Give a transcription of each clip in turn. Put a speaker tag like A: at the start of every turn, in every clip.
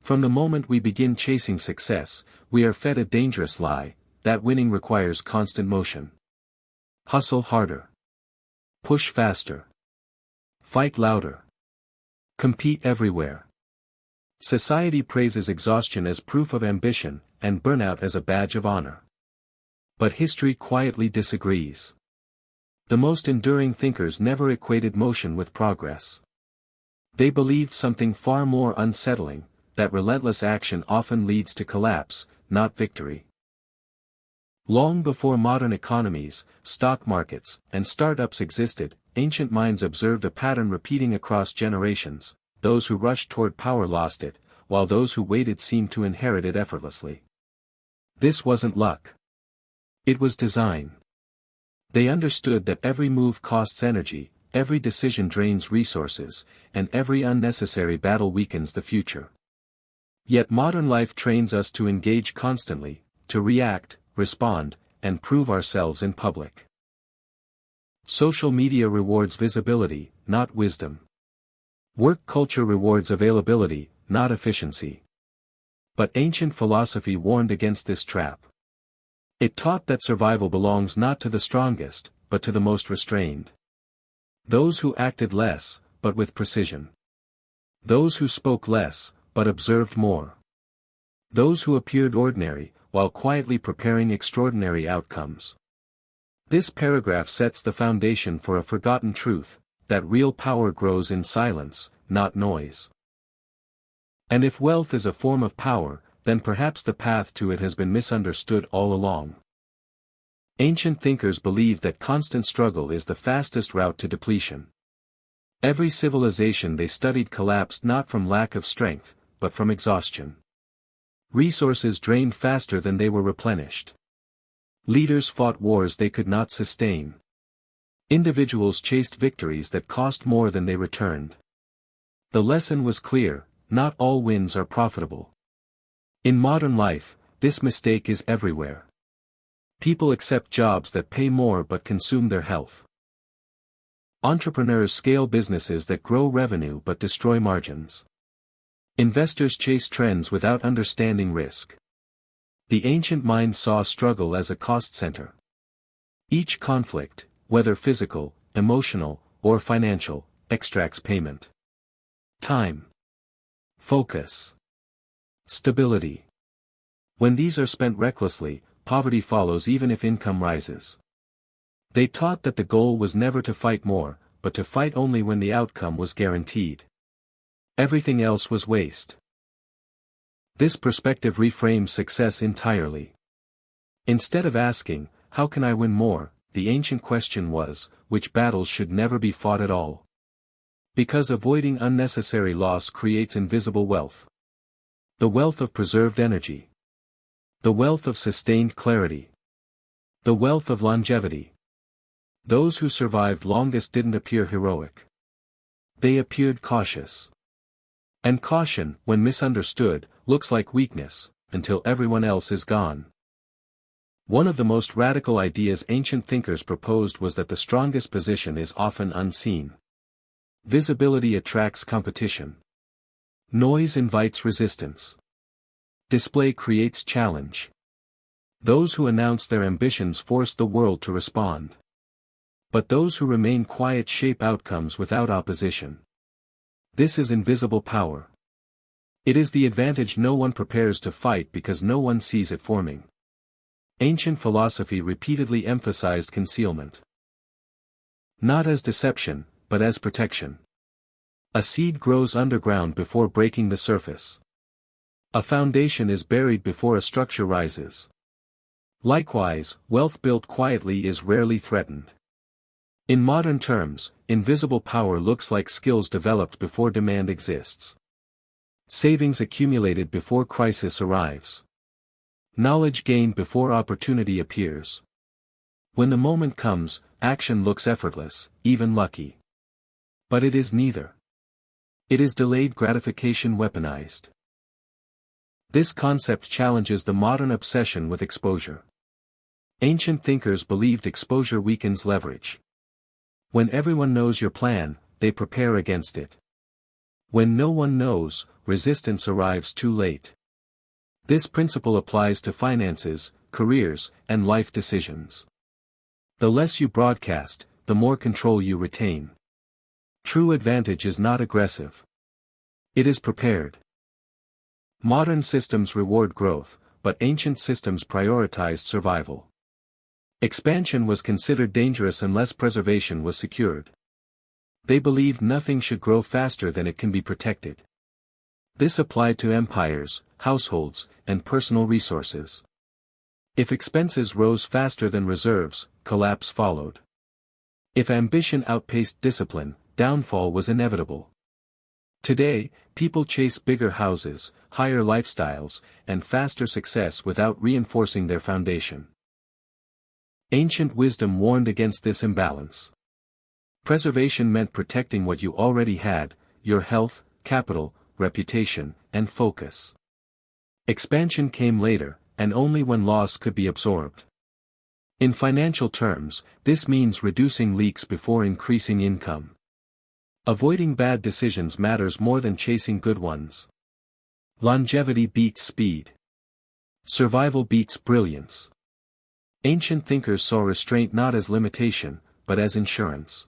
A: From the moment we begin chasing success, we are fed a dangerous lie, that winning requires constant motion. Hustle harder. Push faster. Fight louder. Compete everywhere. Society praises exhaustion as proof of ambition, and burnout as a badge of honor. But history quietly disagrees. The most enduring thinkers never equated motion with progress. They believed something far more unsettling, that relentless action often leads to collapse, not victory. Long before modern economies, stock markets, and startups existed, ancient minds observed a pattern repeating across generations: those who rushed toward power lost it, while those who waited seemed to inherit it effortlessly. This wasn't luck. It was design. They understood that every move costs energy, every decision drains resources, and every unnecessary battle weakens the future. Yet modern life trains us to engage constantly, to react, respond, and prove ourselves in public. Social media rewards visibility, not wisdom. Work culture rewards availability, not efficiency. But ancient philosophy warned against this trap. It taught that survival belongs not to the strongest, but to the most restrained. Those who acted less, but with precision. Those who spoke less, but observed more. Those who appeared ordinary, while quietly preparing extraordinary outcomes. This paragraph sets the foundation for a forgotten truth, that real power grows in silence, not noise. And if wealth is a form of power, then perhaps the path to it has been misunderstood all along. Ancient thinkers believed that constant struggle is the fastest route to depletion. Every civilization they studied collapsed not from lack of strength, but from exhaustion. Resources drained faster than they were replenished. Leaders fought wars they could not sustain. Individuals chased victories that cost more than they returned. The lesson was clear: not all wins are profitable. In modern life, this mistake is everywhere. People accept jobs that pay more but consume their health. Entrepreneurs scale businesses that grow revenue but destroy margins. Investors chase trends without understanding risk. The ancient mind saw struggle as a cost center. Each conflict, whether physical, emotional, or financial, extracts payment. Time. Focus. Stability. When these are spent recklessly, poverty follows even if income rises. They taught that the goal was never to fight more, but to fight only when the outcome was guaranteed. Everything else was waste. This perspective reframes success entirely. Instead of asking, "How can I win more?" the ancient question was, which battles should never be fought at all? Because avoiding unnecessary loss creates invisible wealth. The wealth of preserved energy. The wealth of sustained clarity. The wealth of longevity. Those who survived longest didn't appear heroic. They appeared cautious. And caution, when misunderstood, looks like weakness, until everyone else is gone. One of the most radical ideas ancient thinkers proposed was that the strongest position is often unseen. Visibility attracts competition. Noise invites resistance. Display creates challenge. Those who announce their ambitions force the world to respond. But those who remain quiet shape outcomes without opposition. This is invisible power. It is the advantage no one prepares to fight because no one sees it forming. Ancient philosophy repeatedly emphasized concealment. Not as deception, but as protection. A seed grows underground before breaking the surface. A foundation is buried before a structure rises. Likewise, wealth built quietly is rarely threatened. In modern terms, invisible power looks like skills developed before demand exists. Savings accumulated before crisis arrives. Knowledge gained before opportunity appears. When the moment comes, action looks effortless, even lucky. But it is neither. It is delayed gratification weaponized. This concept challenges the modern obsession with exposure. Ancient thinkers believed exposure weakens leverage. When everyone knows your plan, they prepare against it. When no one knows, resistance arrives too late. This principle applies to finances, careers, and life decisions. The less you broadcast, the more control you retain. True advantage is not aggressive. It is prepared. Modern systems reward growth, but ancient systems prioritized survival. Expansion was considered dangerous unless preservation was secured. They believed nothing should grow faster than it can be protected. This applied to empires, households, and personal resources. If expenses rose faster than reserves, collapse followed. If ambition outpaced discipline, downfall was inevitable. Today, people chase bigger houses, higher lifestyles, and faster success without reinforcing their foundation. Ancient wisdom warned against this imbalance. Preservation meant protecting what you already had, your health, capital, reputation, and focus. Expansion came later, and only when loss could be absorbed. In financial terms, this means reducing leaks before increasing income. Avoiding bad decisions matters more than chasing good ones. Longevity beats speed. Survival beats brilliance. Ancient thinkers saw restraint not as limitation, but as insurance.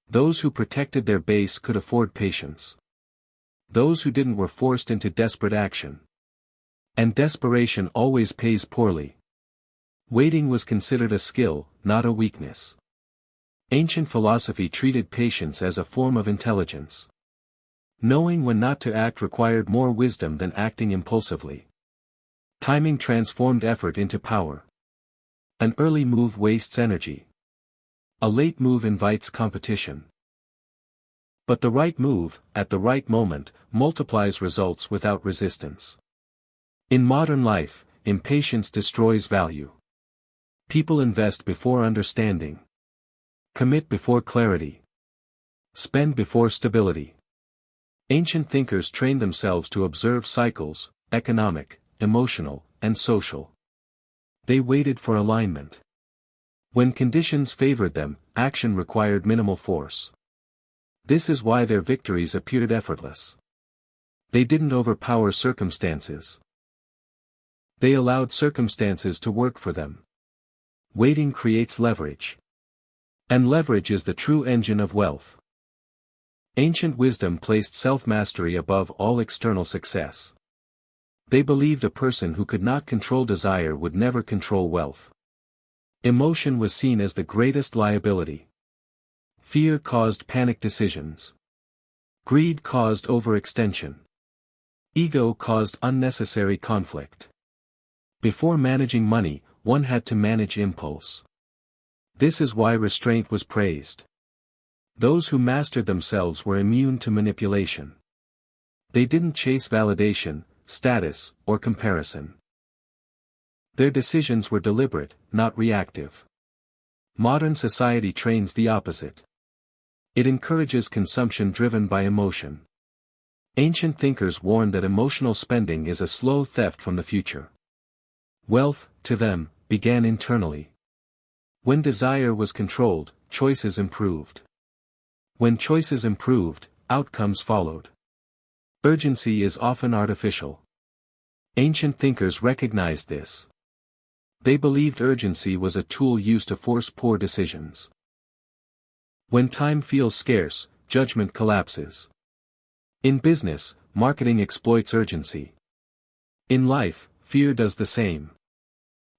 A: Those who protected their base could afford patience. Those who didn't were forced into desperate action. And desperation always pays poorly. Waiting was considered a skill, not a weakness. Ancient philosophy treated patience as a form of intelligence. Knowing when not to act required more wisdom than acting impulsively. Timing transformed effort into power. An early move wastes energy. A late move invites competition. But the right move, at the right moment, multiplies results without resistance. In modern life, impatience destroys value. People invest before understanding. Commit before clarity. Spend before stability. Ancient thinkers trained themselves to observe cycles, economic, emotional, and social. They waited for alignment. When conditions favored them, action required minimal force. This is why their victories appeared effortless. They didn't overpower circumstances. They allowed circumstances to work for them. Waiting creates leverage. And leverage is the true engine of wealth. Ancient wisdom placed self-mastery above all external success. They believed a person who could not control desire would never control wealth. Emotion was seen as the greatest liability. Fear caused panic decisions. Greed caused overextension. Ego caused unnecessary conflict. Before managing money, one had to manage impulse. This is why restraint was praised. Those who mastered themselves were immune to manipulation. They didn't chase validation, status, or comparison. Their decisions were deliberate, not reactive. Modern society trains the opposite. It encourages consumption driven by emotion. Ancient thinkers warned that emotional spending is a slow theft from the future. Wealth, to them, began internally. When desire was controlled, choices improved. When choices improved, outcomes followed. Urgency is often artificial. Ancient thinkers recognized this. They believed urgency was a tool used to force poor decisions. When time feels scarce, judgment collapses. In business, marketing exploits urgency. In life, fear does the same.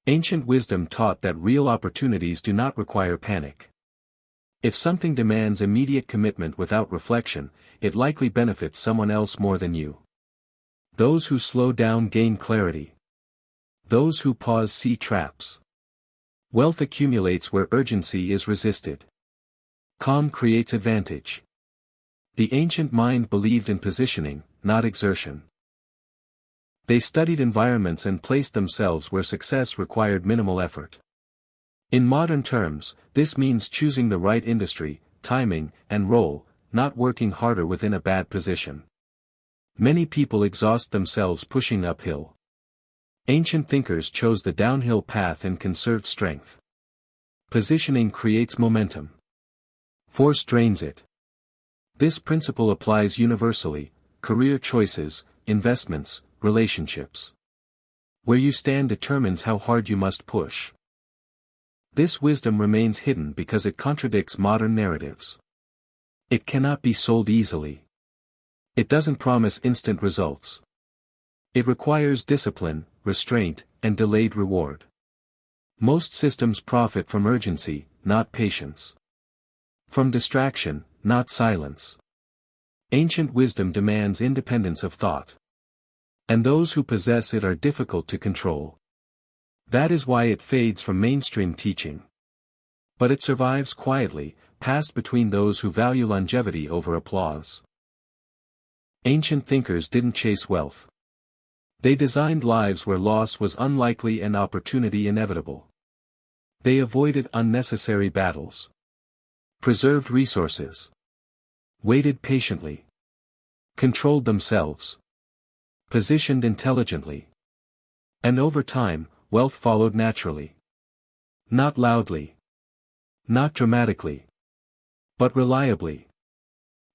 A: Ancient wisdom taught that real opportunities do not require panic. If something demands immediate commitment without reflection, it likely benefits someone else more than you. Those who slow down gain clarity. Those who pause see traps. Wealth accumulates where urgency is resisted. Calm creates advantage. The ancient mind believed in positioning, not exertion. They studied environments and placed themselves where success required minimal effort. In modern terms, this means choosing the right industry, timing, and role, not working harder within a bad position. Many people exhaust themselves pushing uphill. Ancient thinkers chose the downhill path and conserved strength. Positioning creates momentum. Force drains it. This principle applies universally: career choices, investments, relationships. Where you stand determines how hard you must push. This wisdom remains hidden because it contradicts modern narratives. It cannot be sold easily. It doesn't promise instant results. It requires discipline, restraint, and delayed reward. Most systems profit from urgency, not patience. From distraction, not silence. Ancient wisdom demands independence of thought. And those who possess it are difficult to control. That is why it fades from mainstream teaching. But it survives quietly, passed between those who value longevity over applause. Ancient thinkers didn't chase wealth. They designed lives where loss was unlikely and opportunity inevitable. They avoided unnecessary battles. Preserved resources. Waited patiently. Controlled themselves. Positioned intelligently. And over time, wealth followed naturally. Not loudly. Not dramatically. But reliably.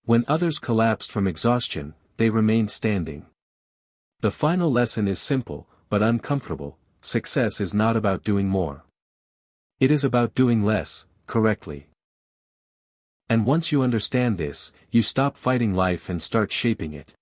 A: When others collapsed from exhaustion, they remained standing. The final lesson is simple, but uncomfortable: success is not about doing more. It is about doing less, correctly. And once you understand this, you stop fighting life and start shaping it.